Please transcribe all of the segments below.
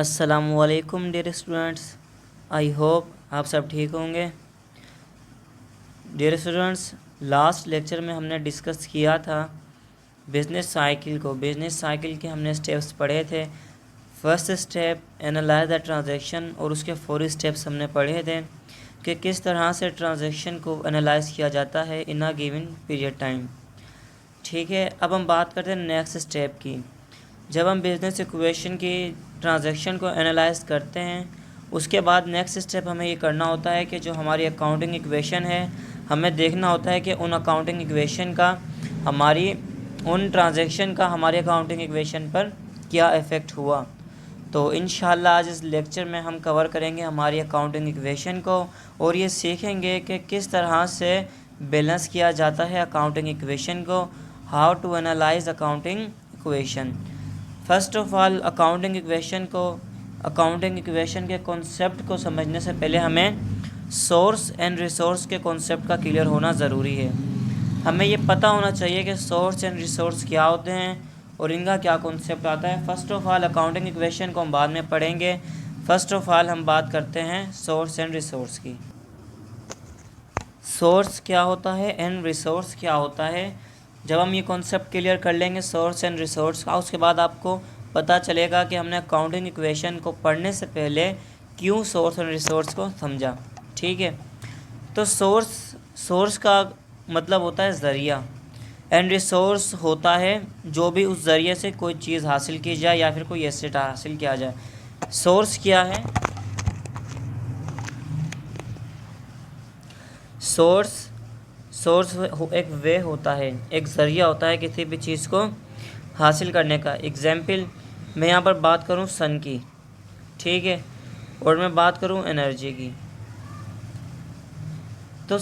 अस्सलामुअलैकुम dear students, I hope आप सब ठीक होंगे। डियर स्टूडेंट्स, लास्ट लेक्चर में हमने डिस्कस किया था बिज़नेस साइकिल के हमने स्टेप्स पढ़े थे। First step analyse the transaction, और उसके 4 स्टेप्स हमने पढ़े थे कि किस तरह से ट्रांजैक्शन को एनालाइज किया जाता है इन अ गिवन पीरियड टाइम। ठीक है, अब हम बात करते हैं नेक्स्ट स्टेप की। जब हम बिज़नेस इक्वेशन की ट्रांजैक्शन को एनालाइज करते हैं, उसके बाद नेक्स्ट स्टेप हमें ये करना होता है कि जो हमारी अकाउंटिंग इक्वेशन है, हमें देखना होता है कि उन अकाउंटिंग इक्वेशन का उन ट्रांजैक्शन का हमारी अकाउंटिंग इक्वेशन पर क्या इफ़ेक्ट हुआ। तो इंशाल्लाह आज इस लेक्चर में हम कवर करेंगे हमारी अकाउंटिंग इक्वेशन को, और ये सीखेंगे कि किस तरह से बैलेंस किया जाता है अकाउंटिंग इक्वेशन को, how to analyse accounting equation. First of all accounting equation के कॉन्सेप्ट को समझने से पहले हमें सोर्स एंड रिसोर्स के कॉन्सेप्ट का क्लियर होना ज़रूरी है। हमें ये पता होना चाहिए कि सोर्स एंड रिसोर्स क्या होते हैं और इनका क्या कॉन्सेप्ट आता है। First of all accounting equation को हम बाद में पढ़ेंगे। फर्स्ट ऑफ ऑल हम बात करते हैं सोर्स एंड रिसोर्स की। सोर्स क्या होता है एंड रिसोर्स क्या होता है। जब हम ये कॉन्सेप्ट क्लियर कर लेंगे सोर्स एंड रिसोर्स का, उसके बाद आपको पता चलेगा कि हमने अकाउंटिंग इक्वेशन को पढ़ने से पहले क्यों सोर्स एंड रिसोर्स को समझा। ठीक है, तो सोर्स का मतलब होता है ज़रिया, एंड रिसोर्स होता है जो भी उस ज़रिए से कोई चीज़ हासिल की जाए या फिर कोई एसेट हासिल किया जाए। सोर्स क्या है? सोर्स एक वे होता है, एक ज़रिया होता है किसी भी चीज़ को हासिल करने का। एग्जाम्पल मैं यहाँ पर बात करूँ सन की, ठीक है, और मैं बात करूँ एनर्जी की। तो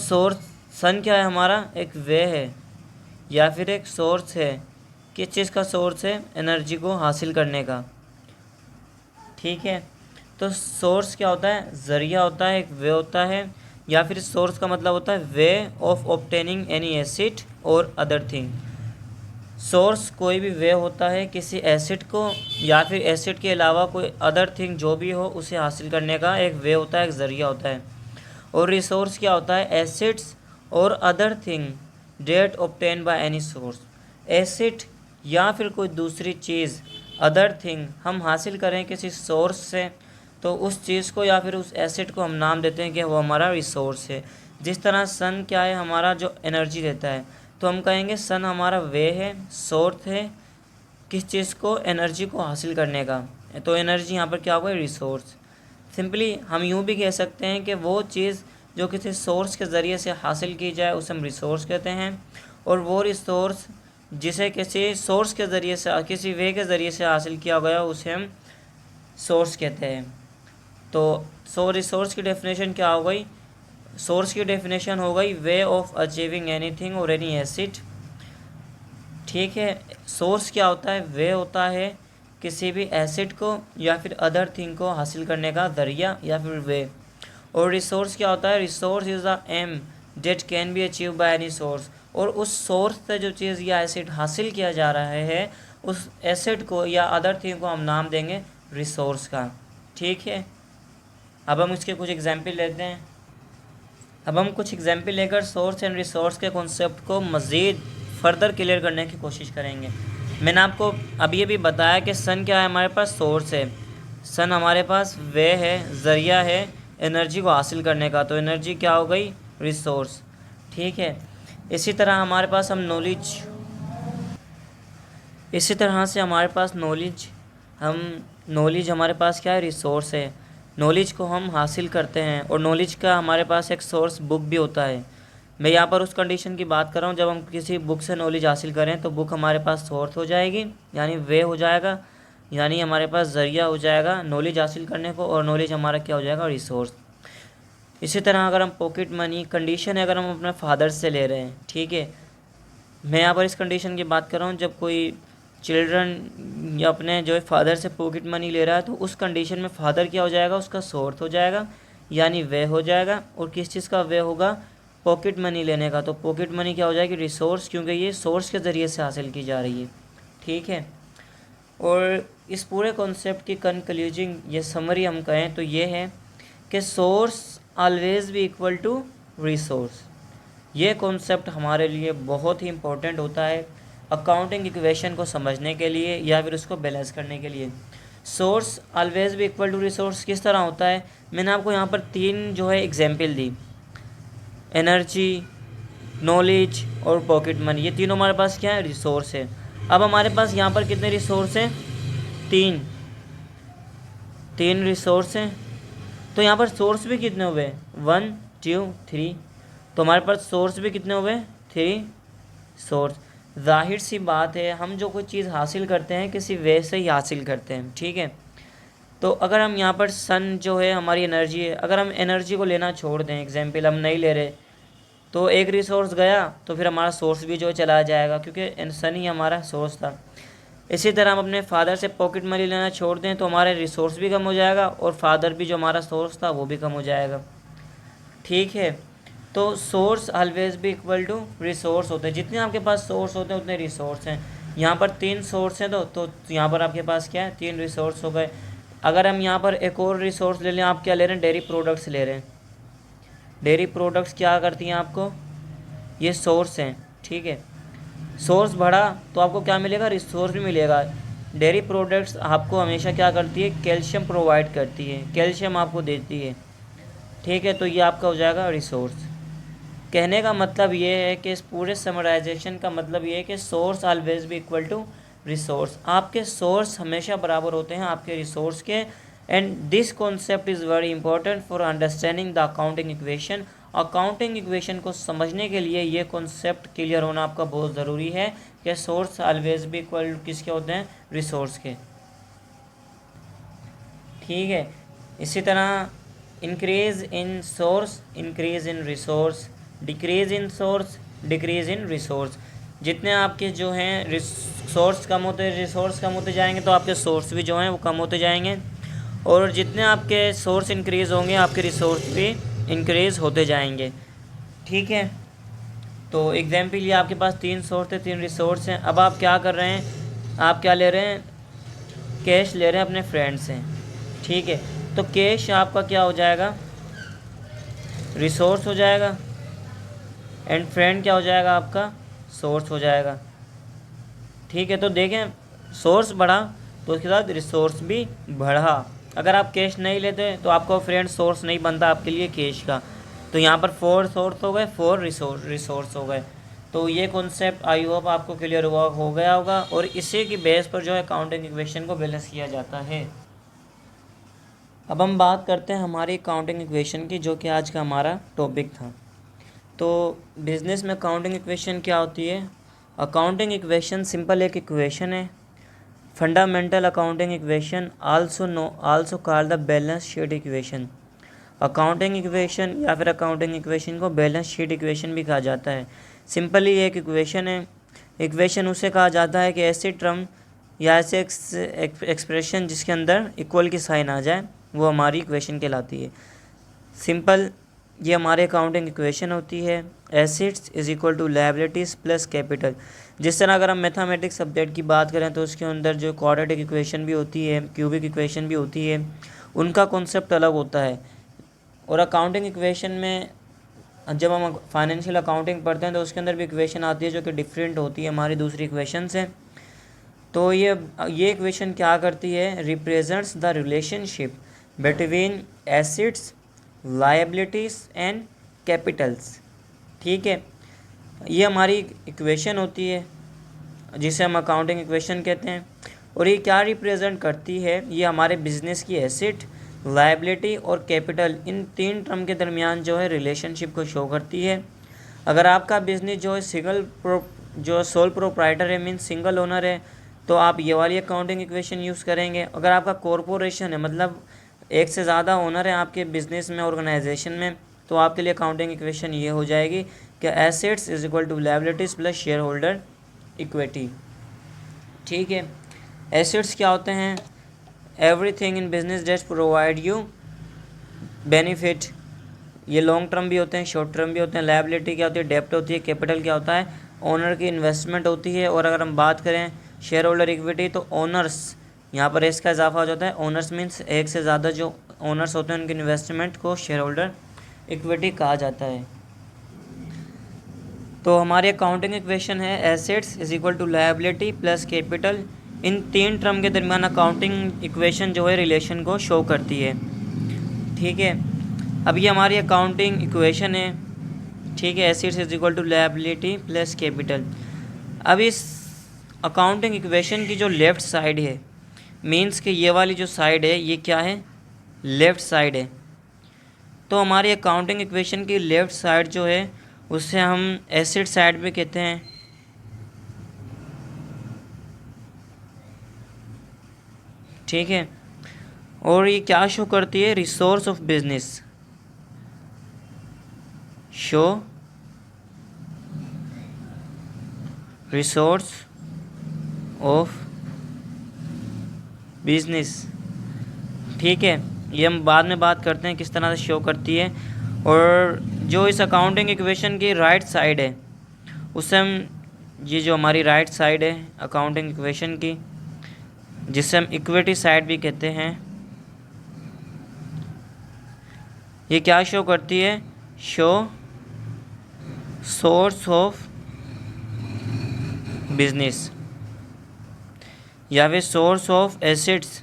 सन क्या है? हमारा एक वे है या फिर एक सोर्स है। किस चीज़ का सोर्स है? एनर्जी को हासिल करने का। ठीक है, तो सोर्स क्या होता है? ज़रिया होता है, एक वे होता है, या फिर सोर्स का मतलब होता है way of obtaining any acid और अदर थिंग। सोर्स कोई भी वे होता है किसी एसिड को या फिर एसिड के अलावा कोई अदर थिंग जो भी हो उसे हासिल करने का एक वे होता है, एक ज़रिया होता है। और रिसोर्स क्या होता है? एसिड्स और other thing date obtain bye any source. Acid या फिर कोई दूसरी चीज़, अदर थिंग हम हासिल करें किसी सोर्स से, तो उस चीज़ को या फिर उस एसिड को हम नाम देते हैं कि वो हमारा रिसोर्स है। जिस तरह सन क्या है? हमारा जो एनर्जी देता है, तो हम कहेंगे सन हमारा वे है, सोर्स है किस चीज़ को? एनर्जी को हासिल करने का। तो एनर्जी यहाँ पर क्या होगा? रिसोर्स। सिंपली हम यूँ भी कह सकते हैं कि वो चीज़ जो किसी सोर्स के ज़रिए से हासिल की जाए उसे हम रिसोर्स कहते हैं, और वो रिसोर्स जिसे किसी सोर्स के ज़रिए से, किसी वे के ज़रिए से हासिल किया गया उसे हम सोर्स कहते हैं। तो रिसोर्स की डेफिनेशन क्या हो गई? सोर्स की डेफिनेशन हो गई वे ऑफ अचीविंग एनीथिंग और एनी एसिड। ठीक है, सोर्स क्या होता है? वे होता है किसी भी एसिड को या फिर अदर थिंग को हासिल करने का ज़रिया या फिर वे। और रिसोर्स क्या होता है? Resource is the aim that can be achieve by any source. और उस सोर्स से जो चीज़ या एसिड हासिल किया जा रहा है, उस एसिड को या अदर थिंग को हम नाम देंगे रिसोर्स का। ठीक है, अब हम इसके कुछ एग्जाम्पल लेते हैं। अब हम कुछ एग्जाम्पल लेकर सोर्स एंड रिसोर्स के कॉन्सेप्ट को मज़ीद फर्दर क्लियर करने की कोशिश करेंगे। मैंने आपको अब ये भी बताया कि सन क्या है? हमारे पास सोर्स है, सन हमारे पास वे है, ज़रिया है एनर्जी को हासिल करने का। तो एनर्जी क्या हो गई? रिसोर्स। ठीक है, इसी तरह हमारे पास इसी तरह से हमारे पास नॉलेज हमारे पास क्या है? रिसोर्स है। नॉलेज को हम हासिल करते हैं, और नॉलेज का हमारे पास एक सोर्स बुक भी होता है। मैं यहाँ पर उस कंडीशन की बात कर रहा हूँ जब हम किसी बुक से नॉलेज हासिल करें, तो बुक हमारे पास सोर्स हो जाएगी, यानी वे हो जाएगा, यानी हमारे पास ज़रिया हो जाएगा नॉलेज हासिल करने को, और नॉलेज हमारा क्या हो जाएगा? रिसोर्स। इसी तरह अगर हम पॉकेट मनी, कंडीशन है अगर हम अपने फादर से ले रहे हैं, ठीक है, मैं यहाँ पर इस कंडीशन की बात कर रहा हूँ जब कोई चिल्ड्रन या अपने जो है फादर से पॉकेट मनी ले रहा है, तो उस कंडीशन में फादर क्या हो जाएगा? उसका सोर्स हो जाएगा, यानी वे हो जाएगा। और किस चीज़ का वे होगा? पॉकेट मनी लेने का। तो पॉकेट मनी क्या हो जाएगी? रिसोर्स, क्योंकि ये सोर्स के ज़रिए से हासिल की जा रही है। ठीक है, और इस पूरे कॉन्सेप्ट की कंक्लूजिंग ये समरी हम कहें तो ये है कि सोर्स ऑलवेज भी इक्वल टू रिसोर्स। ये कॉन्सेप्ट हमारे लिए बहुत ही इम्पोर्टेंट होता है अकाउंटिंग इक्वेशन को समझने के लिए या फिर उसको बैलेंस करने के लिए। सोर्स ऑलवेज भी इक्वल टू रिसोर्स किस तरह होता है, मैंने आपको यहाँ पर 3 जो है एग्जाम्पल दी, एनर्जी, नॉलेज और पॉकेट मनी। ये तीनों हमारे पास क्या है, रिसोर्स है। अब हमारे पास यहाँ पर कितने रिसोर्स हैं, 3 रिसोर्स हैं। तो यहाँ पर सोर्स भी कितने हुए, 1 2 3। तो हमारे पास सोर्स भी कितने हुए, 3 सोर्स। जाहिर सी बात है हम जो कोई चीज़ हासिल करते हैं किसी वे से ही हासिल करते हैं, ठीक है। तो अगर हम यहाँ पर सन जो है हमारी एनर्जी है, अगर हम एनर्जी को लेना छोड़ दें, एग्जाम्पल हम नहीं ले रहे, तो एक रिसोर्स गया तो फिर हमारा सोर्स भी जो है चला जाएगा, क्योंकि सन ही हमारा सोर्स था। इसी तरह हम अपने फादर से पॉकेट मनी लेना छोड़ दें तो हमारे रिसोर्स भी कम हो जाएगा और फादर भी जो हमारा सोर्स था वो भी कम हो जाएगा, ठीक है। तो सोर्स ऑलवेज भी इक्वल टू रिसोर्स होते हैं। जितने आपके पास सोर्स होते हैं उतने रिसोर्स हैं। यहाँ पर 3 सोर्स हैं तो यहाँ पर आपके पास क्या है, 3 रिसोर्स हो गए। अगर हम यहाँ पर एक और रिसोर्स ले लें, आप क्या ले रहे हैं, डेयरी प्रोडक्ट्स ले रहे हैं। डेयरी प्रोडक्ट्स क्या करती हैं आपको, ये सोर्स हैं, ठीक है। सोर्स बढ़ा तो आपको क्या मिलेगा, रिसोर्स भी मिलेगा। डेयरी प्रोडक्ट्स आपको हमेशा क्या करती है, कैल्शियम प्रोवाइड करती है, कैल्शियम आपको देती है, ठीक है। तो ये आपका हो जाएगा रिसोर्स। कहने का मतलब ये है कि इस पूरे समराइजेशन का मतलब ये है कि सोर्स ऑलवेज भी इक्वल टू रिसोर्स। आपके सोर्स हमेशा बराबर होते हैं आपके रिसोर्स के। And this concept is very important for understanding the accounting equation. Accounting equation को समझने के लिए ये कॉन्सेप्ट क्लियर होना आपका बहुत ज़रूरी है कि सोर्स ऑलवेज भी इक्वल किसके होते हैं, रिसोर्स के, ठीक है। इसी तरह increase in source, increase in resource, decrease in source, decrease in resource. जितने आपके जो हैं सोर्स कम होते रिसोर्स कम होते जाएंगे तो आपके सोर्स भी जो हैं वो कम होते जाएंगे, और जितने आपके सोर्स इंक्रीज़ होंगे आपके रिसोर्स भी इंक्रीज़ होते जाएंगे, ठीक है। तो एग्जाम्पल ये आपके पास 3 सोर्स थे, 3 रिसोर्स हैं। अब आप क्या कर रहे हैं, आप क्या ले रहे हैं, कैश ले रहे हैं अपने फ्रेंड से, ठीक है। तो कैश आपका क्या हो जाएगा, रिसोर्स हो जाएगा, एंड फ्रेंड क्या हो जाएगा आपका, सोर्स हो जाएगा, ठीक है। तो देखें सोर्स बढ़ा तो उसके साथ रिसोर्स भी बढ़ा। अगर आप कैश नहीं लेते तो आपका फ्रेंड सोर्स नहीं बनता आपके लिए कैश का। तो यहाँ पर 4 सोर्स हो गए, 4 रिसोर्स हो गए। तो ये कॉन्सेप्ट आई होप आपको क्लियर हो गया होगा, और इसी की बेस पर जो है अकाउंटिंग इक्वेशन को बैलेंस किया जाता है। अब हम बात करते हैं हमारी अकाउंटिंग इक्वेशन की, जो कि आज का हमारा टॉपिक था। तो बिजनेस में अकाउंटिंग इक्वेशन क्या होती है, अकाउंटिंग इक्वेशन सिंपल एक इक्वेशन है। Fundamental accounting equation also called the balance sheet equation. Accounting equation या फिर अकाउंटिंग इक्वेशन को बैलेंस शीट इक्वेशन भी कहा जाता है। सिंपली एक इक्वेशन है। इक्वेशन उसे कहा जाता है कि ऐसी टर्म या ऐसे एक्सप्रेशन जिसके अंदर इक्वल की साइन आ जाए वो हमारी इक्वेशन कहलाती है। सिंपल ये हमारे अकाउंटिंग इक्वेशन होती है। Assets is equal to liabilities plus capital. जिस तरह अगर हम मैथमेटिक्स सब्जेक्ट की बात करें तो उसके अंदर जो क्वाड्रेटिक इक्वेशन भी होती है, क्यूबिक इक्वेशन भी होती है, उनका कॉन्सेप्ट अलग होता है। और अकाउंटिंग इक्वेशन में जब हम फाइनेंशियल अकाउंटिंग पढ़ते हैं तो उसके अंदर भी इक्वेशन आती है जो कि डिफरेंट होती है हमारी दूसरी इक्वेशन से। तो ये इक्वेशन क्या करती है, represents the relationship between assets, liabilities and Capitals, ठीक है। ये हमारी इक्वेशन होती है जिसे हम अकाउंटिंग इक्वेशन कहते हैं। और ये क्या रिप्रेजेंट करती है, ये हमारे बिजनेस की एसेट, लायबिलिटी और कैपिटल, इन 3 टर्म के दरमियान जो है रिलेशनशिप को शो करती है। अगर आपका बिजनेस जो है जो सोल प्रोप्राइटर है, मीन्स सिंगल ओनर है, तो आप ये वाली अकाउंटिंग इक्वेशन यूज़ करेंगे। अगर आपका कॉरपोरेशन है, मतलब एक से ज़्यादा ओनर है आपके बिजनेस में, ऑर्गेनाइजेशन में, तो आपके लिए अकाउंटिंग इक्वेशन ये हो जाएगी कि assets is equal to liabilities plus shareholder equity, ठीक है। एसेट्स क्या होते हैं, everything in business that provide you benefit. ये लॉन्ग टर्म भी होते हैं, शॉर्ट टर्म भी होते हैं। लायबिलिटी क्या होती है, डेप्ट होती है। कैपिटल क्या होता है, ओनर की इन्वेस्टमेंट होती है। और अगर हम बात करें शेयर होल्डर इक्विटी, तो ओनर्स यहाँ पर इसका इजाफा हो जाता है। ओनर्स मीन्स एक से ज़्यादा जो ओनर्स होते हैं उनकी इन्वेस्टमेंट को शेयर होल्डर इक्विटी कहा जाता है। तो हमारी अकाउंटिंग इक्वेशन है assets is equal to liability plus capital. इन तीन टर्म के दरमियान अकाउंटिंग इक्वेशन जो है रिलेशन को शो करती है। ठीक है, अब ये हमारी अकाउंटिंग इक्वेशन है। ठीक है, assets is equal to liability plus capital. अब इस अकाउंटिंग इक्वेशन की जो लेफ़्ट साइड है, मीन्स कि ये वाली जो साइड है ये क्या है, लेफ़्ट साइड है। तो हमारी अकाउंटिंग इक्वेशन की लेफ़्ट साइड जो है उससे हम एसेट साइड भी कहते हैं। ठीक है, और ये क्या शो करती है, resource of business, show resource of business. ठीक है, ये हम बाद में बात करते हैं किस तरह से शो करती है। और जो इस अकाउंटिंग इक्वेशन की राइट साइड है उससे हम, ये जो हमारी राइट साइड है अकाउंटिंग इक्वेशन की, जिसे हम इक्विटी साइड भी कहते हैं, ये क्या शो करती है, शो सोर्स ऑफ बिजनेस या फिर सोर्स ऑफ एसेट्स।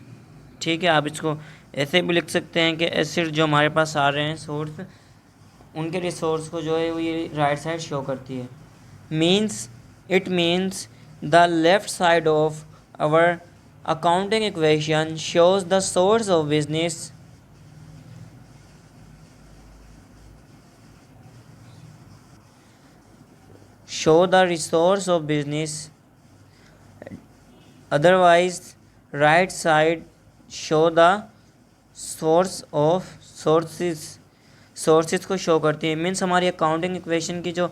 ठीक है, आप इसको ऐसे भी लिख सकते हैं कि एसेट जो हमारे पास आ रहे हैं सोर्स, उनके रिसोर्स को जो है वो ये राइट साइड शो करती है। Means it means the left side of our accounting equation shows the source of business show the resource of business, otherwise right side show the source of sources को show करती है। Means हमारी accounting equation की जो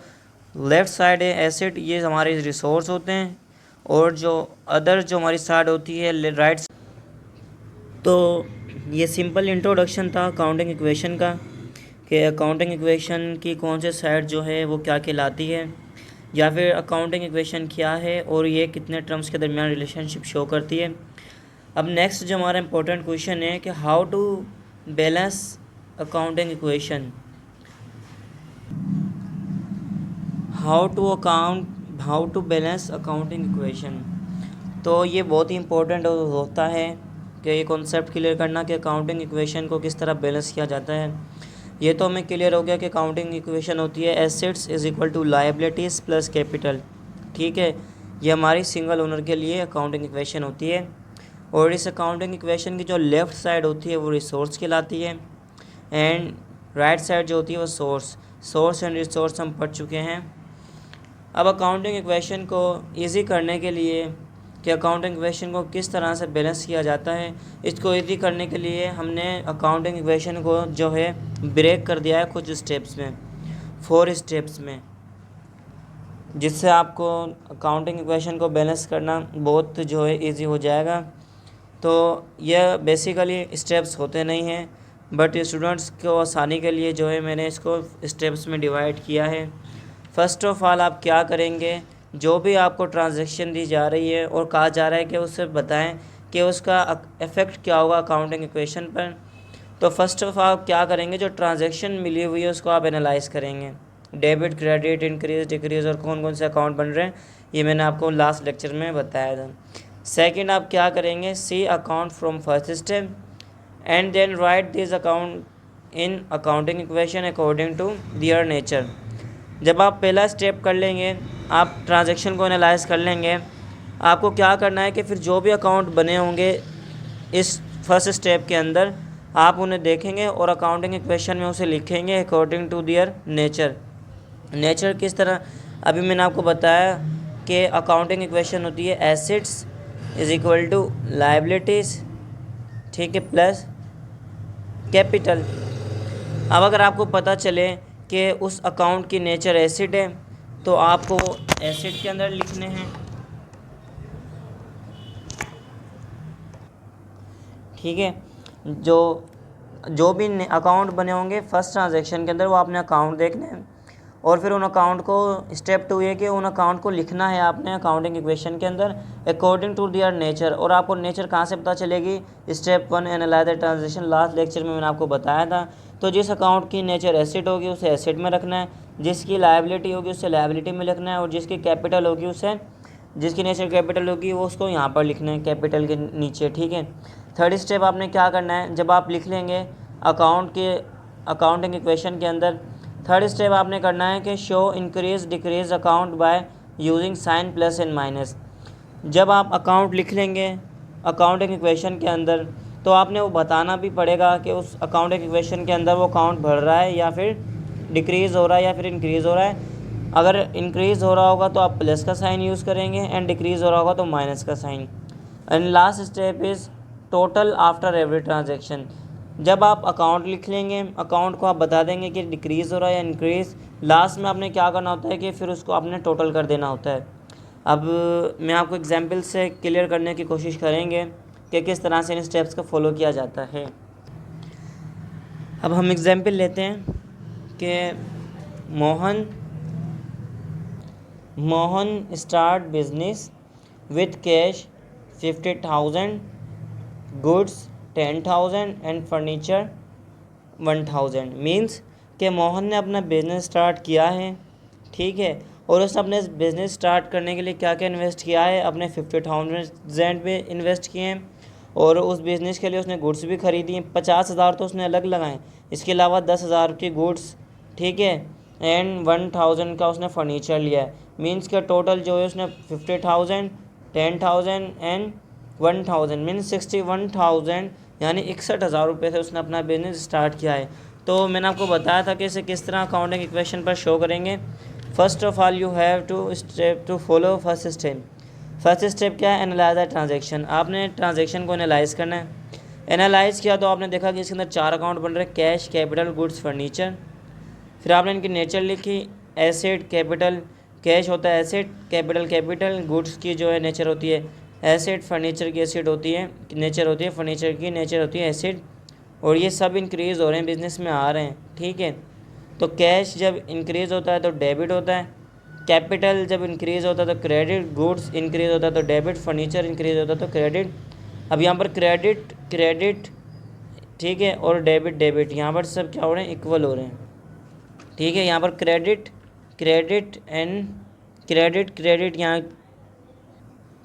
left side है asset, ये हमारे resource होते हैं, और जो अदर जो हमारी साइड होती है राइट। तो ये सिंपल इंट्रोडक्शन था अकाउंटिंग इक्वेशन का, कि अकाउंटिंग इक्वेशन की कौन से साइड जो है वो क्या कहलाती है, या फिर अकाउंटिंग इक्वेशन क्या है और ये कितने टर्म्स के दरमियान रिलेशनशिप शो करती है। अब नेक्स्ट जो हमारा इंपॉर्टेंट क्वेश्चन है कि how to balance accounting equation, how to balance accounting equation. तो ये बहुत ही इंपॉर्टेंट होता है कि ये कॉन्सेप्ट क्लियर करना कि अकाउंटिंग इक्वेशन को किस तरह बैलेंस किया जाता है। ये तो हमें क्लियर हो गया कि अकाउंटिंग इक्वेशन होती है assets is equal to liabilities plus capital. ठीक है, ये हमारी सिंगल ओनर के लिए अकाउंटिंग इक्वेशन होती है। और इस अकाउंटिंग इक्वेशन की जो लेफ़्ट साइड होती है वो रिसोर्स कहलाती है, एंड राइट साइड जो होती है वो सोर्स एंड रिसोर्स हम पढ़ चुके हैं। अब अकाउंटिंग इक्वेशन को ईजी करने के लिए कि अकाउंटिंग इक्वेशन को किस तरह से बैलेंस किया जाता है, इसको ईजी करने के लिए हमने अकाउंटिंग इक्वेशन को जो है ब्रेक कर दिया है कुछ स्टेप्स में, 4 स्टेप्स में, जिससे आपको अकाउंटिंग इक्वेशन को बैलेंस करना बहुत जो है ईजी हो जाएगा। तो यह बेसिकली स्टेप्स होते नहीं हैं, बट स्टूडेंट्स को आसानी के लिए जो है मैंने इसको स्टेप्स में डिवाइड किया है। फर्स्ट ऑफ ऑल आप क्या करेंगे, जो भी आपको ट्रांजैक्शन दी जा रही है और कहा जा रहा है कि उससे बताएं कि उसका इफ़ेक्ट क्या होगा अकाउंटिंग इक्वेशन पर। तो फर्स्ट ऑफ ऑल आप क्या करेंगे, जो ट्रांजैक्शन मिली हुई है उसको आप एनालाइज करेंगे, डेबिट क्रेडिट इंक्रीज डिक्रीज और कौन कौन से अकाउंट बन रहे हैं, ये मैंने आपको लास्ट लेक्चर में बताया था। सेकंड आप क्या करेंगे, see account from first step and then write this account in accounting equation according to their nature. जब आप पहला स्टेप कर लेंगे, आप ट्रांजैक्शन को एनालाइज कर लेंगे, आपको क्या करना है कि फिर जो भी अकाउंट बने होंगे इस फर्स्ट स्टेप के अंदर आप उन्हें देखेंगे और अकाउंटिंग इक्वेशन में उसे लिखेंगे according to their nature. Nature किस तरह, अभी मैंने आपको बताया कि अकाउंटिंग इक्वेशन होती है assets is equal to liabilities, ठीक है, प्लस कैपिटल। अब अगर आपको पता चले कि उस अकाउंट की नेचर एसिड है तो आपको एसिड के अंदर लिखने हैं, ठीक है। जो भी अकाउंट बने होंगे फर्स्ट ट्रांजैक्शन के अंदर वो आपने अकाउंट देखने हैं और फिर उन अकाउंट को स्टेप 2 ये कि उन अकाउंट को लिखना है आपने अकाउंटिंग इक्वेशन के अंदर अकॉर्डिंग टू दियर नेचर। और आपको नेचर कहाँ से पता चलेगी? Step 1 analyse the transaction, last lecture में मैंने आपको बताया था। तो जिस अकाउंट की नेचर एसेट होगी उसे एसेट में रखना है, जिसकी लायबिलिटी होगी उसे लायबिलिटी में लिखना है, और जिसकी कैपिटल होगी उसे, जिसकी नेचर कैपिटल होगी वो उसको यहाँ पर लिखना है कैपिटल के नीचे। ठीक है। थर्ड स्टेप आपने क्या करना है, जब आप लिख लेंगे अकाउंट के अकाउंटिंग इक्वेशन के अंदर, थर्ड स्टेप आपने करना है कि show increase decrease account by using sign plus and minus. जब आप अकाउंट लिख लेंगे अकाउंटिंग इक्वेशन के अंदर तो आपने वो बताना भी पड़ेगा कि उस अकाउंटिंग इक्वेशन के अंदर वो अकाउंट बढ़ रहा है या फिर डिक्रीज़ हो रहा है या फिर इंक्रीज़ हो रहा है। अगर इंक्रीज़ हो रहा होगा तो आप प्लस का साइन यूज़ करेंगे एंड डिक्रीज़ हो रहा होगा तो माइनस का sign. And last step is total after every transaction. जब आप अकाउंट लिख लेंगे अकाउंट को आप बता देंगे कि डिक्रीज़ हो रहा है या इंक्रीज़, लास्ट में आपने क्या करना होता है कि फिर उसको आपने टोटल कर देना होता है। अब मैं आपको एग्जांपल से क्लियर करने की कोशिश करेंगे कि किस तरह से इन स्टेप्स को फॉलो किया जाता है। अब हम एग्जांपल लेते हैं कि Mohan start business with cash 50,000, goods 10,000 and furniture 1,000। Means कि मोहन ने अपना बिज़नेस स्टार्ट किया है, ठीक है, और उसने अपने बिज़नेस स्टार्ट करने के लिए क्या क्या इन्वेस्ट किया है, अपने 50,000 पे इन्वेस्ट किए हैं, और उस बिज़नेस के लिए उसने गुड्स भी ख़रीदी हैं। 50,000 तो उसने अलग लगाए, इसके अलावा 10,000 की गुड्स, ठीक है, एंड 1,000 का उसने फर्नीचर लिया है। मीन्स का टोटल जो है उसने 50,000, 10,000 एंड 1,000 मीन्स 61,000 यानी 61,000 रुपये से उसने अपना बिज़नेस स्टार्ट किया है। तो मैंने आपको बताया था कि इसे किस तरह अकाउंटिंग इक्वेशन पर शो करेंगे। First of all you have to follow first step. First step क्या है? Analyse the transaction. आपने ट्रांजेक्शन को एनालाइज करना है। एनालाइज किया तो आपने देखा कि इसके अंदर 4 अकाउंट बन रहे हैं, कैश, कैपिटल, गुड्स, फर्नीचर। फिर आपने इनकी नेचर लिखी, एसेट, कैपिटल। कैश होता है एसेट, कैपिटल कैपिटल, गुड्स की जो है नेचर होती है एसेट, फर्नीचर की एसेट होती है नेचर होती है, फर्नीचर की नेचर होती है एसेट। और ये सब इंक्रीज़ हो रहे हैं, बिज़नेस में आ रहे हैं, ठीक है। तो कैश जब इंक्रीज़ होता है तो डेबिट होता है, कैपिटल जब इंक्रीज़ होता है तो क्रेडिट, गुड्स इंक्रीज़ होता है तो डेबिट, फर्नीचर इंक्रीज़ होता है तो क्रेडिट। अब यहाँ पर क्रेडिट ठीक है, और डेबिट यहाँ पर सब क्या हो रहे हैं? इक्वल हो रहे हैं, ठीक है। यहाँ पर क्रेडिट एंड क्रेडिट यहाँ,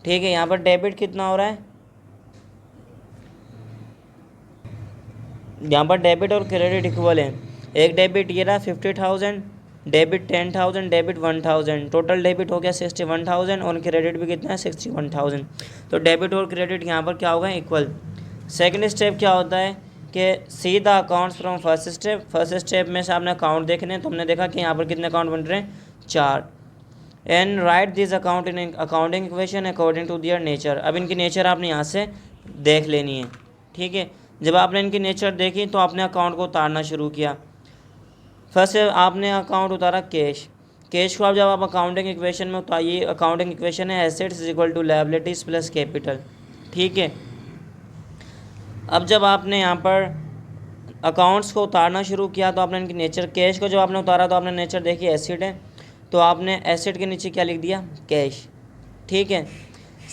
ठीक है। यहाँ पर डेबिट कितना हो रहा है? यहाँ पर डेबिट और क्रेडिट इक्वल है। एक डेबिट ये रहा 50,000, डेबिट 10,000, डेबिट 1,000, टोटल डेबिट हो गया 61,000 और क्रेडिट भी कितना है? 61,000। तो डेबिट और क्रेडिट यहाँ पर क्या होगा? इक्वल। सेकंड स्टेप क्या होता है कि सीधा accounts from first step. First step में से आपने अकाउंट देखने, तो हमने देखा कि यहाँ पर कितने अकाउंट बन रहे हैं? 4। And write this account in accounting equation according to their nature. अब इनकी नेचर आपने यहाँ से देख लेनी है, ठीक है। जब आपने इनकी नेचर देखी तो आपने अकाउंट को उतारना शुरू किया। फर्स्ट आपने अकाउंट उतारा कैश को। अब जब आप अकाउंटिंग इक्वेशन में उतारिए, अकाउंटिंग इक्वेशन है assets is equal to liabilities plus capital, ठीक है। अब जब आपने यहाँ पर अकाउंट्स को उतारना शुरू किया तो आपने इनकी नेचर, कैश को जब आपने उतारा तो आपने नेचर देखी एसिड है, तो आपने एसिड के नीचे क्या लिख दिया? कैश, ठीक है।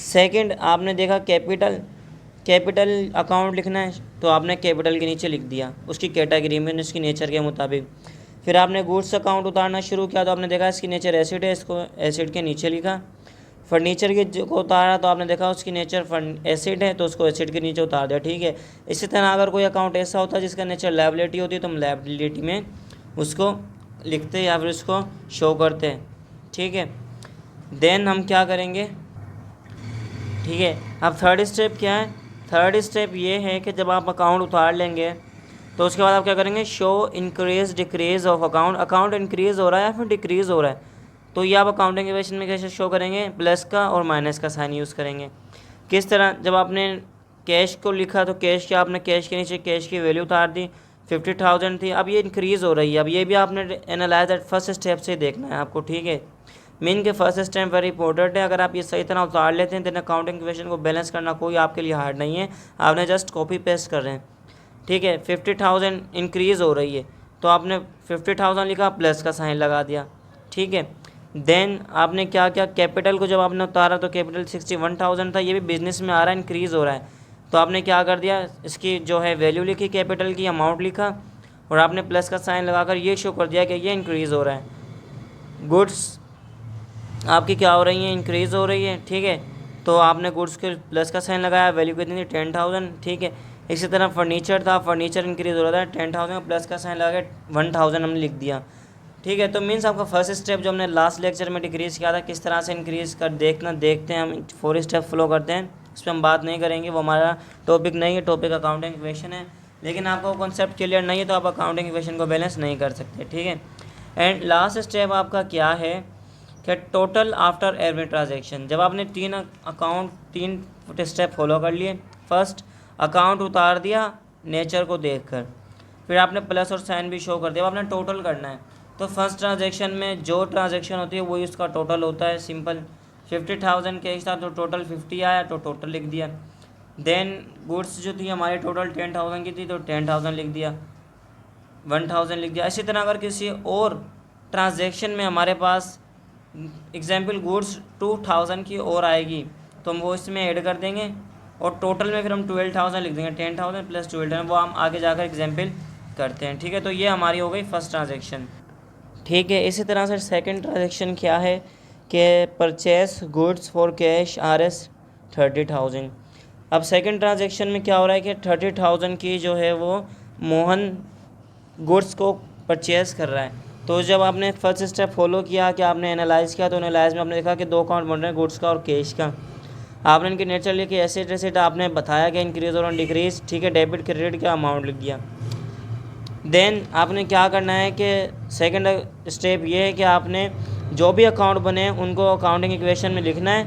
सेकंड आपने देखा कैपिटल अकाउंट लिखना है, तो आपने कैपिटल के नीचे लिख दिया उसकी कैटेगरी में उसकी नेचर के मुताबिक। फिर आपने गुड्स अकाउंट उतारना शुरू किया तो आपने देखा इसकी नेचर एसिड है, इसको एसिड के नीचे लिखा। फर्नीचर के को उतारा तो आपने देखा उसकी नेचर एसिड है, तो उसको एसिड के नीचे उतार दिया, ठीक है। इसी तरह अगर कोई अकाउंट ऐसा होता है जिसका नेचर लायबिलिटी होती है तो हम लायबिलिटी में उसको लिखते या फिर उसको शो करते हैं, ठीक है। देन हम क्या करेंगे, ठीक है। अब थर्ड स्टेप क्या है? थर्ड स्टेप ये है कि जब आप अकाउंट उतार लेंगे तो उसके बाद आप क्या करेंगे? Show increase decrease of account increase हो रहा है या फिर डिक्रीज़ हो रहा है, तो ये आप अकाउंटिंग इक्वेशन में कैसे शो करेंगे? प्लस का और माइनस का साइन यूज़ करेंगे। किस तरह? जब आपने कैश को लिखा तो आपने कैश के नीचे कैश की वैल्यू उतार दी, 50,000 थी, अब ये इंक्रीज़ हो रही है। अब ये भी आपने एनालाइज एट फर्स्ट स्टेप से देखना है आपको, ठीक है। मीन के फर्स्ट स्टेप वेरी इंपॉर्टेंट है। अगर आप ये सही तरह उतार लेते हैं तो अकाउंटिंग इक्वेशन को बैलेंस करना कोई आपके लिए हार्ड नहीं है, आपने जस्ट कॉपी पेस्ट कर रहे हैं, ठीक है। 50,000 इंक्रीज़ हो रही है तो आपने 50,000 लिखा, प्लस का साइन लगा दिया। ठीक है। देन आपने क्या क्या, कैपिटल को जब आपने उतारा तो कैपिटल 61,000 था, ये भी बिजनेस में आ रहा है, इंक्रीज़ हो रहा है, तो आपने क्या कर दिया, इसकी जो है वैल्यू लिखी, कैपिटल की अमाउंट लिखा और आपने प्लस का साइन लगाकर ये शो कर दिया कि ये इंक्रीज़ हो रहा है। गुड्स आपकी क्या हो रही है, इंक्रीज़ हो रही है, ठीक है। तो आपने गुड्स के प्लस का साइन लगाया, वैल्यू कितनी थी 10,000, ठीक है। इसी तरह फर्नीचर था, फर्नीचर इंक्रीज़ हो रहा था, 10,000 प्लस का साइन लगा के 1,000 हमने लिख दिया, ठीक है। तो मीन्स आपका फर्स्ट स्टेप जो हमने लास्ट लेक्चर में डिक्रीज़ किया था, किस तरह से इंक्रीज़ कर देखते हैं हम 4 स्टेप फॉलो करते हैं, इस पर हम बात नहीं करेंगे, वो हमारा टॉपिक नहीं है, टॉपिक अकाउंटिंग इक्वेशन है। लेकिन आपका वो कॉन्सेप्ट क्लियर नहीं है तो आप अकाउंटिंग इक्वेशन को बैलेंस नहीं कर सकते, ठीक है। एंड लास्ट स्टेप आपका क्या है कि टोटल आफ्टर एवरी ट्रांजेक्शन। जब आपने तीन स्टेप फॉलो कर लिए, फर्स्ट अकाउंट उतार दिया नेचर को देखकर, फिर आपने प्लस और साइन भी शो कर दिया, अब आपने टोटल करना है। तो फर्स्ट ट्रांजेक्शन में जो ट्रांजेक्शन होती है वही उसका टोटल होता है, सिंपल। 50,000 कैश था तो टोटल 50 आया तो टोटल लिख दिया। देन गुड्स जो थी हमारी टोटल 10,000 की थी तो 10,000 लिख दिया, 1,000 लिख दिया। इसी तरह अगर किसी और ट्रांजेक्शन में हमारे पास एग्जाम्पल गुड्स 2,000 की और आएगी तो हम वो इसमें ऐड कर देंगे और टोटल में फिर हम 12,000 लिख देंगे, 10,000 प्लस 12,000, वो हम आगे जाकर एग्जाम्पल करते हैं, ठीक है। तो ये हमारी हो गई फर्स्ट ट्रांजेक्शन, ठीक है। इसी तरह से सेकंड ट्रांजेक्शन क्या है कि purchase goods for cash RS 30,000। अब सेकंड ट्रांजेक्शन में क्या हो रहा है कि 30,000 की जो है वो मोहन गुड्स को परचेज़ कर रहा है। तो जब आपने फर्स्ट स्टेप फॉलो किया कि आपने एनालाइज़ किया, तो एनालाइज में आपने देखा कि दो अकाउंट बन रहे हैं, गुड्स का और कैश का। आपने इनके नेचर लिखे, एसेट रेसिट आपने बताया कि इंक्रीज़ और डिक्रीज़, ठीक है। डेबिट क्रेडिट का अमाउंट लिख दिया। देन आपने क्या करना है कि सेकंड स्टेप ये है कि आपने जो भी अकाउंट बने उनको अकाउंटिंग इक्वेशन में लिखना है,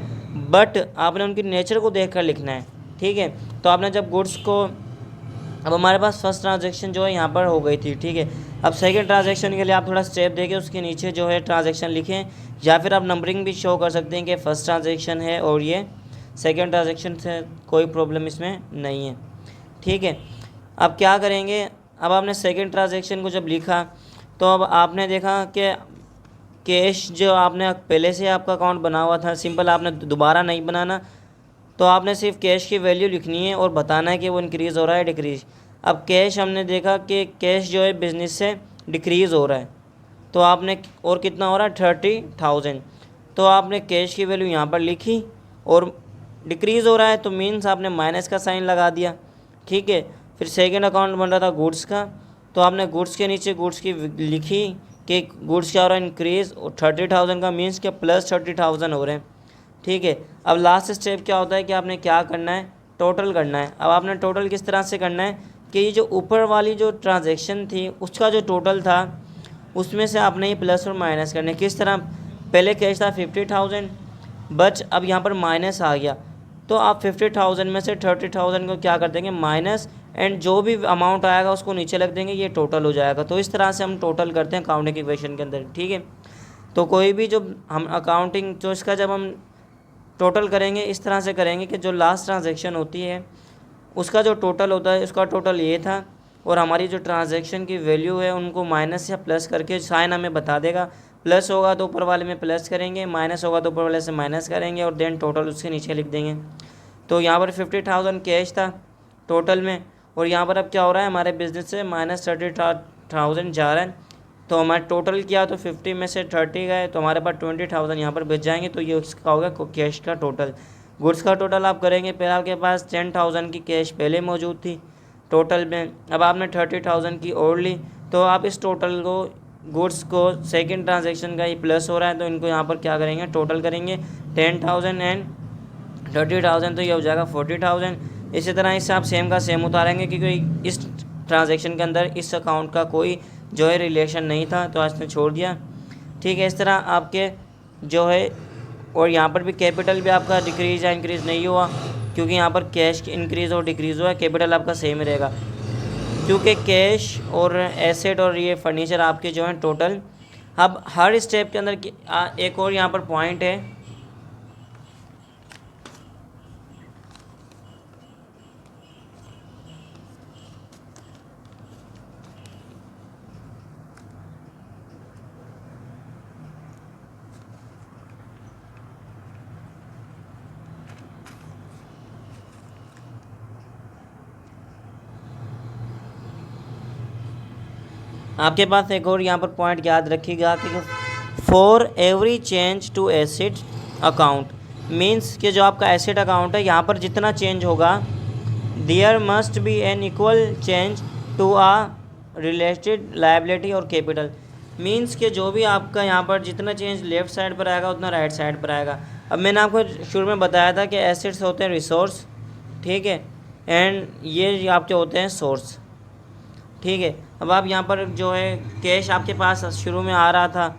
बट आपने उनकी नेचर को देखकर लिखना है, ठीक है। तो आपने जब गुड्स को, अब हमारे पास फर्स्ट ट्रांजेक्शन जो है यहाँ पर हो गई थी, ठीक है। अब सेकंड ट्रांजेक्शन के लिए आप थोड़ा स्टेप देके उसके नीचे जो है ट्रांजेक्शन लिखें, या फिर आप नंबरिंग भी शो कर सकते हैं कि फर्स्ट ट्रांजेक्शन है और ये सेकंड ट्रांजेक्शन से, कोई प्रॉब्लम इसमें नहीं है, ठीक है। अब क्या करेंगे, अब आपने सेकंड ट्रांजेक्शन को जब लिखा तो अब आपने देखा कि कैश जो आपने पहले से आपका अकाउंट बना हुआ था, सिंपल, आपने दोबारा नहीं बनाना, तो आपने सिर्फ कैश की वैल्यू लिखनी है और बताना है कि वो इंक्रीज़ हो रहा है डिक्रीज़। अब कैश हमने देखा कि कैश जो है बिज़नेस से डिक्रीज़ हो रहा है, तो आपने, और कितना हो रहा है 30,000, तो आपने कैश की वैल्यू यहाँ पर लिखी और डिक्रीज़ हो रहा है तो मीन्स आपने माइनस का साइन लगा दिया, ठीक है। फिर सेकेंड अकाउंट बन रहा था गुड्स का, तो आपने गुड्स के नीचे गुड्स की लिखी कि गुड्स क्या हो रहा है इंक्रीज़, और 30,000 का मीन्स कि प्लस 30,000 हो रहे हैं, ठीक है। अब लास्ट स्टेप क्या होता है कि आपने क्या करना है, टोटल करना है। अब आपने टोटल किस तरह से करना है कि ये जो ऊपर वाली जो ट्रांजैक्शन थी उसका जो टोटल था उसमें से आपने ये प्लस और माइनस करने, किस तरह, पहले कैश था 50,000, बट अब यहाँ पर माइनस आ गया, तो आप 50,000 में से 30,000 को क्या कर देंगे माइनस, एंड जो भी अमाउंट आएगा उसको नीचे रख देंगे, ये टोटल हो जाएगा। तो इस तरह से हम टोटल करते हैं अकाउंटिंग इक्वेशन के अंदर, ठीक है। तो कोई भी जो हम अकाउंटिंग जो इसका जब हम टोटल करेंगे इस तरह से करेंगे कि जो लास्ट ट्रांजैक्शन होती है उसका जो टोटल होता है उसका टोटल ये था, और हमारी जो ट्रांजैक्शन की वैल्यू है उनको माइनस या प्लस करके साइन हमें बता देगा, प्लस होगा तो ऊपर वाले में प्लस करेंगे, माइनस होगा तो ऊपर वाले से माइनस करेंगे, और देन टोटल उसके नीचे लिख देंगे। तो यहाँ पर 50,000 कैश था टोटल में, और यहाँ पर अब क्या हो रहा है, हमारे बिजनेस से माइनस 30,000 जा रहा है, तो हमारे टोटल किया तो 50 में से 30 गए तो हमारे पास 20,000 यहाँ पर बच जाएंगे, तो ये उसका होगा कैश का टोटल। गुड्स का टोटल आप करेंगे, पहले आपके पास 10,000 की कैश पहले मौजूद थी टोटल में, अब आपने 30,000 की और ली, तो आप इस टोटल को, गुड्स को सेकंड ट्रांजैक्शन का ही प्लस हो रहा है तो इनको यहाँ पर क्या करेंगे, टोटल करेंगे 10,000 एंड 30,000, तो ये हो जाएगा 40,000। इसी तरह इससे आप सेम का सेम उतारेंगे क्योंकि इस ट्रांजैक्शन के अंदर इस अकाउंट का कोई जो है रिलेशन नहीं था तो आज ने छोड़ दिया, ठीक है। इस तरह आपके जो है, और यहाँ पर भी कैपिटल भी आपका डिक्रीज़ या इंक्रीज़ नहीं हुआ क्योंकि यहाँ पर कैश इंक्रीज़ और डिक्रीज़ हुआ है, कैपिटल आपका सेम रहेगा क्योंकि कैश और एसेट और ये फर्नीचर आपके जो हैं टोटल। अब हर स्टेप के अंदर एक और यहाँ पर पॉइंट है, आपके पास एक और यहाँ पर पॉइंट याद रखिएगा कि for every change to asset account means कि जो आपका एसेट अकाउंट है यहाँ पर जितना चेंज होगा there must be an equal change to a related liability और कैपिटल। मीन्स कि जो भी आपका यहाँ पर जितना चेंज लेफ्ट साइड पर आएगा उतना राइट साइड पर आएगा। अब मैंने आपको शुरू में बताया था कि एसेट्स होते हैं रिसोर्स, ठीक है, एंड ये आपके होते हैं सोर्स, ठीक है। अब आप यहाँ पर जो है कैश आपके पास शुरू में आ रहा था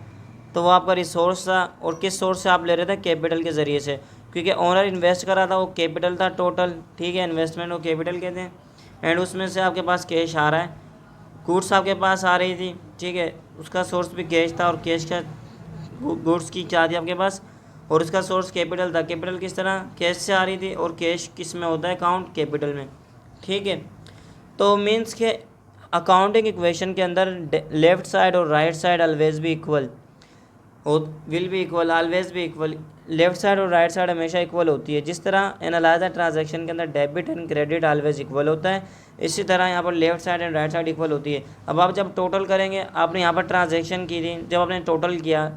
तो वो आपका रिसोर्स था, और किस सोर्स से आप ले रहे थे, कैपिटल के ज़रिए से, क्योंकि ओनर इन्वेस्ट कर रहा था, वो कैपिटल था टोटल, ठीक है, इन्वेस्टमेंट वो कैपिटल कहते हैं। एंड उसमें से आपके पास कैश आ रहा है, गुड्स आपके पास आ रही थी, ठीक है, उसका सोर्स भी कैश था, और कैश का गुड्स की क्या थी आपके पास, और उसका सोर्स कैपिटल था। कैपिटल किस तरह, कैश से आ रही थी, और कैश किस में होता है, अकाउंट कैपिटल में, ठीक है। तो मीन्स के अकाउंटिंग इक्वेशन के अंदर लेफ्ट साइड और राइट साइड ऑलवेज भी equal will be equal, always भी इक्वल। लेफ्ट साइड और राइट साइड हमेशा इक्वल होती है। जिस तरह एनालाइजर ट्रांजैक्शन के अंदर debit and credit always equal होता है, इसी तरह यहाँ पर left side and right side equal होती है। अब आप जब टोटल करेंगे, आपने यहाँ पर ट्रांजैक्शन की थी, जब आपने टोटल किया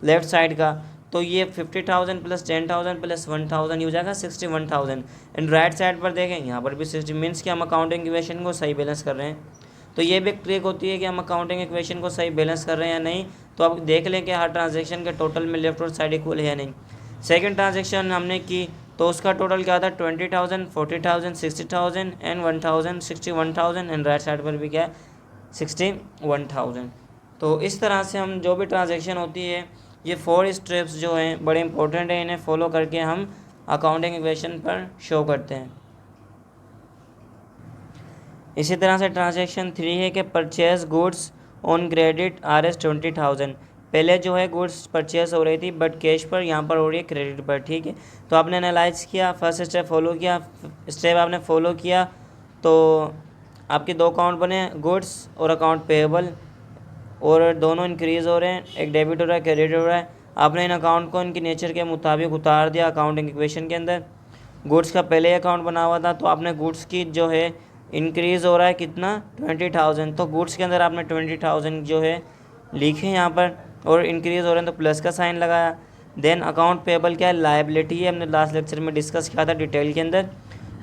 लेफ्ट साइड का, तो ये 50,000 प्लस 10,000 प्लस 1,000 हो जाएगा 61,000। एंड राइट साइड पर देखें, यहाँ पर भी 60 मीन्स कि हम अकाउंटिंग इक्वेशन को सही बैलेंस कर रहे हैं। तो ये भी एक ट्रिक होती है कि हम अकाउंटिंग इक्वेशन को सही बैलेंस कर रहे हैं या नहीं। तो आप देख लें कि हर ट्रांजैक्शन के टोटल में लेफ्ट और साइड इक्वल है या नहीं। सेकंड ट्रांजैक्शन हमने की तो उसका टोटल क्या था, 20,000, 40,000, 60,000 एंड 1,000, 61,000। एंड राइट साइड पर भी क्या है, 61,000। तो इस तरह से हम जो भी ट्रांजैक्शन होती है, ये 4 स्टेप्स जो हैं बड़े इंपॉर्टेंट हैं, इन्हें फॉलो करके हम अकाउंटिंग इक्वेशन पर शो करते हैं। इसी तरह से ट्रांजैक्शन 3 है कि purchase goods on credit RS 20,000। पहले जो है गुड्स परचेज हो रही थी बट कैश पर, यहाँ पर हो रही है क्रेडिट पर, ठीक है। तो आपने एनालाइज किया, फर्स्ट स्टेप फॉलो किया, स्टेप आपने फॉलो किया तो आपके 2 अकाउंट बने, गुड्स और अकाउंट पेएबल, और दोनों इंक्रीज़ हो रहे हैं, एक डेबिट हो रहा है, क्रेडिट हो रहा है। आपने इन अकाउंट को इनकी नेचर के मुताबिक उतार दिया अकाउंटिंग इक्वेशन के अंदर। गुड्स का पहले अकाउंट बना हुआ था, तो आपने गुड्स की जो है इंक्रीज़ हो रहा है कितना, 20,000, तो गुड्स के अंदर आपने 20,000 जो है लिखे यहाँ पर, और इंक्रीज़ हो रहे हैं तो प्लस का साइन लगाया। देन अकाउंट पेएबल क्या है, लायबिलिटी है, हमने लास्ट लेक्चर में डिस्कस किया था डिटेल के अंदर।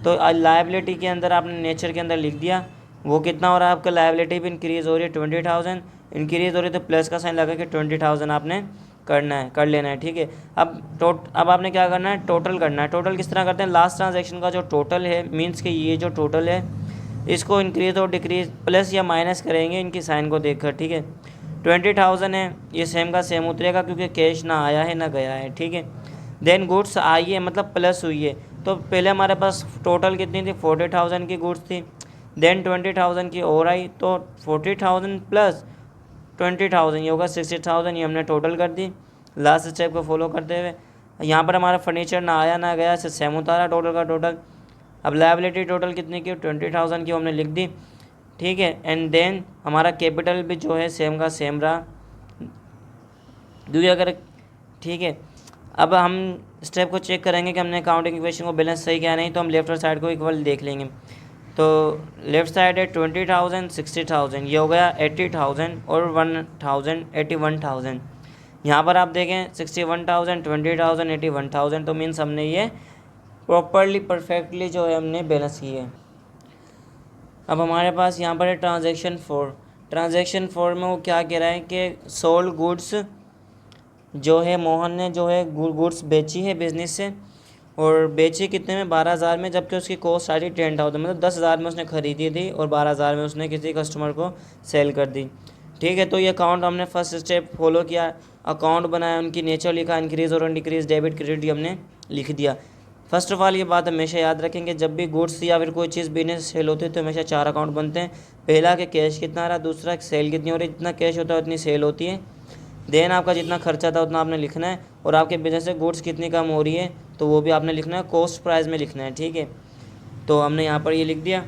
तो लायबिलिटी के अंदर आपने नेचर के अंदर लिख दिया, वो कितना हो रहा है आपका, लायबिलिटी भी इंक्रीज़ हो रही है 20,000, इंक्रीज़ हो रही है तो प्लस का साइन लगा के 20,000 आपने करना है, कर लेना है, ठीक है। अब आपने क्या करना है, टोटल करना है। टोटल किस तरह करते हैं, लास्ट ट्रांजैक्शन का जो टोटल है, मीन्स कि ये जो टोटल है इसको इंक्रीज़ और डिक्रीज़ प्लस या माइनस करेंगे इनकी साइन को देखकर, ठीक है। 20,000 है, ये सेम का सेम उतरेगा क्योंकि कैश ना आया है ना गया है, ठीक है। देन गुड्स आई है, मतलब प्लस हुई है, तो पहले हमारे पास टोटल कितनी थी, 40,000 की गुड्स थी। देन 20,000 की और आई, तो 40,000 प्लस 20,000 ये होगा 60,000, ये हमने टोटल कर दी लास्ट स्टेप को फॉलो करते हुए। यहाँ पर हमारा फर्नीचर ना आया ना गया, इससे सेम उतारा टोटल का टोटल। अब लायबिलिटी टोटल कितनी की, 20,000 की हमने लिख दी, ठीक है। एंड देन हमारा कैपिटल भी जो है सेम का सेम रहा, क्योंकि अगर, ठीक है। अब हम स्टेप को चेक करेंगे कि हमने अकाउंटिंग इक्वेशन को बैलेंस सही किया नहीं, तो हम लेफ्ट और साइड को इक्वल देख लेंगे। तो लेफ्ट साइड है 20,000, 60,000, ये हो गया 80,000 और 1,000 81,000। यहाँ पर आप देखें 61,000, 20,000, 81,000, तो मीन्स हमने ये प्रॉपरली परफेक्टली जो है हमने बैलेंस की है। अब हमारे पास यहाँ पर है ट्रांजैक्शन 4। ट्रांजैक्शन 4 में वो क्या कह रहा है कि सोल्ड गुड्स जो है, मोहन ने जो है गुड्स बेची है बिजनेस से, और बेची कितने में, 12,000 में, जबकि उसकी कॉस्ट आई थी 10,000, मतलब 10,000 में उसने ख़रीदी थी और 12,000 में उसने किसी कस्टमर को सेल कर दी, ठीक है। तो ये अकाउंट हमने फर्स्ट स्टेप फॉलो किया, अकाउंट बनाया, उनकी नेचर लिखा, इंक्रीज़ और डिक्रीज़, डेबिट क्रेडिट हमने लिख दिया। फर्स्ट ऑफ ऑल ये बात हमेशा याद रखेंगे, जब भी गुड्स या फिर कोई चीज़ बिजनेस सेल होती है तो हमेशा 4 अकाउंट बनते हैं। पहला कि कैश कितना रहा, दूसरा सेल कितनी हो रही है, जितना कैश होता है उतनी सेल होती है। देन आपका जितना खर्चा था उतना आपने लिखना है, और आपके बिजनेस से गुड्स कितनी कम हो रही है तो वो भी आपने लिखना है, कॉस्ट प्राइस में लिखना है, ठीक है। तो हमने यहाँ पर ये लिख दिया।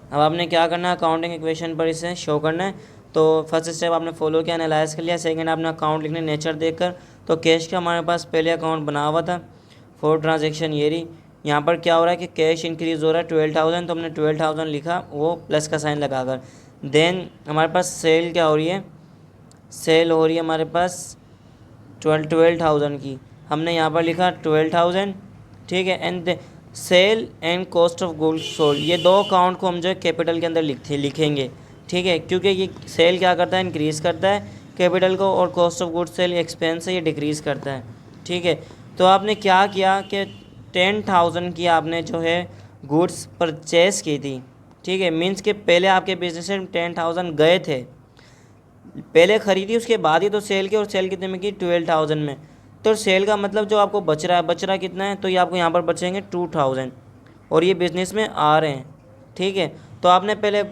अब आपने क्या करना है, अकाउंटिंग इक्वेशन पर इसे शो करना है। तो फर्स्ट स्टेप आपने फॉलो किया, एनालाइज कर लिया। सेकंड आपने अकाउंट लिखने नेचर देखकर, तो कैश का हमारे पास पहले अकाउंट बना हुआ था, 4 ट्रांजेक्शन ये रही, यहाँ पर क्या हो रहा है कि कैश इंक्रीज़ हो रहा है 12,000, तो हमने 12,000 लिखा वो प्लस का साइन लगाकर। देन हमारे पास सेल क्या हो रही है, सेल हो रही है हमारे पास 12,000 की, हमने यहाँ पर लिखा 12,000, ठीक है। And sale and cost of goods sold, ये दो अकाउंट को हम जो है कैपिटल के अंदर लिखेंगे, ठीक है, क्योंकि ये सेल क्या करता है, इंक्रीज़ करता है कैपिटल को, और cost of goods sale expense है, ये डिक्रीज़ करता है, ठीक है। तो आपने क्या किया कि 10,000 की आपने जो है गुड्स परचेज़ की थी, ठीक है, मीन्स के पहले आपके बिजनेस में 10,000 गए थे, पहले ख़रीदी उसके बाद ही तो सेल की, और सेल कितने में की 12,000 में। तो सेल का मतलब जो आपको बच रहा है कितना है, तो ये आपको यहाँ पर बचेंगे 2,000, और ये बिज़नेस में आ रहे हैं, ठीक है। तो आपने पहले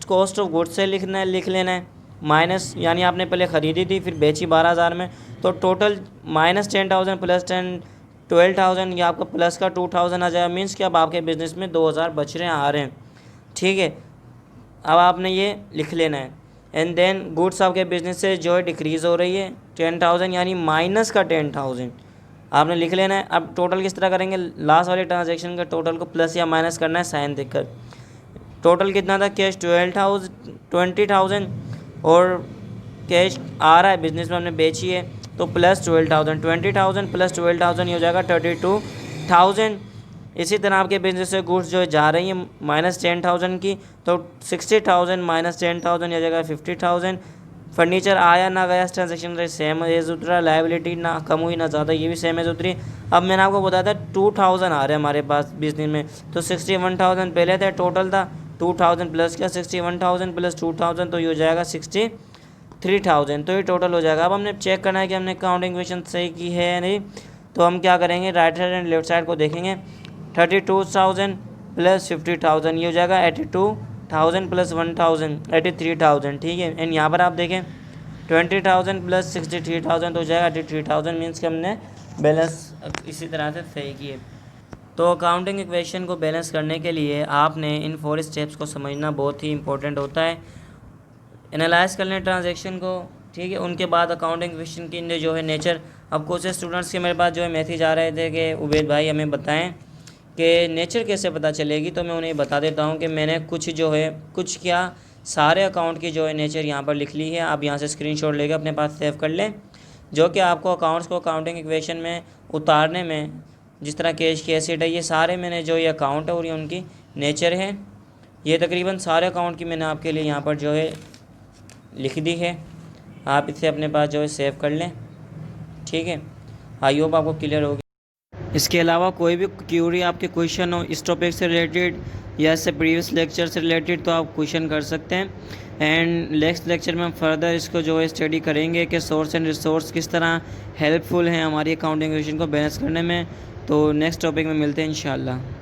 कॉस्ट ऑफ गुड्स से लिख लेना है माइनस, यानी आपने पहले ख़रीदी थी फिर बेची 12,000 में, तो टोटल माइनस 10,000 प्लस 12,000, ये आपका प्लस का 2,000 आ जाएगा, मीन्स कि अब आपके बिज़नेस में 2,000 बच रहे हैं, आ रहे हैं, ठीक है। अब आपने ये लिख लेना है। एंड देन गुड्स आपके बिजनेस से जो है डिक्रीज़ हो रही है 10,000, यानी माइनस का 10,000 आपने लिख लेना है। अब टोटल किस तरह करेंगे, लास्ट वाले ट्रांजैक्शन का टोटल को प्लस या माइनस करना है साइन देखकर। टोटल कितना था, कैश 20,000, और कैश आ रहा है बिजनेस में हमने बेची है, तो प्लस 20,000 प्लस 12,000 ये हो जाएगा 32,000। इसी तरह आपके बिजनेस से गुड्स जो जा रही हैं माइनस 10,000 की, तो 60,000 माइनस 10,000 हो जाएगा 50,000। फर्नीचर आया ना गया, इस ट्रांजेक्शन से सेम एज उतरा, लाइबिलिटी ना कम हुई ना ज़्यादा, ये भी सेम एज उतरी। अब मैंने आपको बताया था 2,000 आ रहे हैं हमारे पास बिजनेस में, तो 61,000 पहले था, टोटल था 2,000 प्लस क्या 61,000 प्लस 2,000, तो ये हो जाएगा 63,000, तो ये टोटल हो जाएगा। अब हमने चेक करना है कि हमने काउंटिंग इक्वेशन सही की है या नहीं, तो हम क्या करेंगे, right side and left side को देखेंगे। 32,000 प्लस 50,000 ये हो जाएगा 82,000 प्लस 1,000 83,000, ठीक है। एंड यहाँ पर आप देखें 20,000 प्लस 63,000 तो हो जाएगा 83,000, मीन्स कि हमने बैलेंस इसी तरह से सही किए। तो अकाउंटिंग इक्वेशन को बैलेंस करने के लिए आपने इन 4 स्टेप्स को समझना बहुत ही इंपॉर्टेंट होता है। एनालाइज कर लें ट्रांजेक्शन को, ठीक है, उनके बाद अकाउंटिंग इक्वेशन की जो है नेचर। अब कुछ स्टूडेंट्स के मेरे पास जो है मैसेज आ रहे थे कि उबैद भाई हमें बताएं कि नेचर कैसे पता चलेगी, तो मैं उन्हें बता देता हूं कि मैंने कुछ क्या सारे अकाउंट की जो है नेचर यहाँ पर लिख ली है। आप यहाँ से स्क्रीनशॉट लेकर अपने पास सेव कर लें, जो कि आपको अकाउंट्स को अकाउंटिंग इक्वेशन में उतारने में, जिस तरह कैश की एसेट है, ये सारे मैंने जो ये अकाउंट है और ये उनकी नेचर है, ये तकरीबन सारे अकाउंट की मैंने आपके लिए यहाँ पर जो है लिख दी है। आप इसे अपने पास जो है सेव कर लें, ठीक है। आई होप आपको क्लियर होगी। इसके अलावा कोई भी क्यूरी आपके क्वेश्चन हो इस टॉपिक से रिलेटेड या इससे प्रीवियस लेक्चर से रिलेटेड, तो आप क्वेश्चन कर सकते हैं। एंड नेक्स्ट लेक्चर में हम फर्दर इसको जो है स्टडी करेंगे कि सोर्स एंड रिसोर्स किस तरह हेल्पफुल हैं हमारी अकाउंटिंग इक्वेशन को बैलेंस करने में। तो नेक्स्ट टॉपिक में मिलते हैं इंशाल्लाह।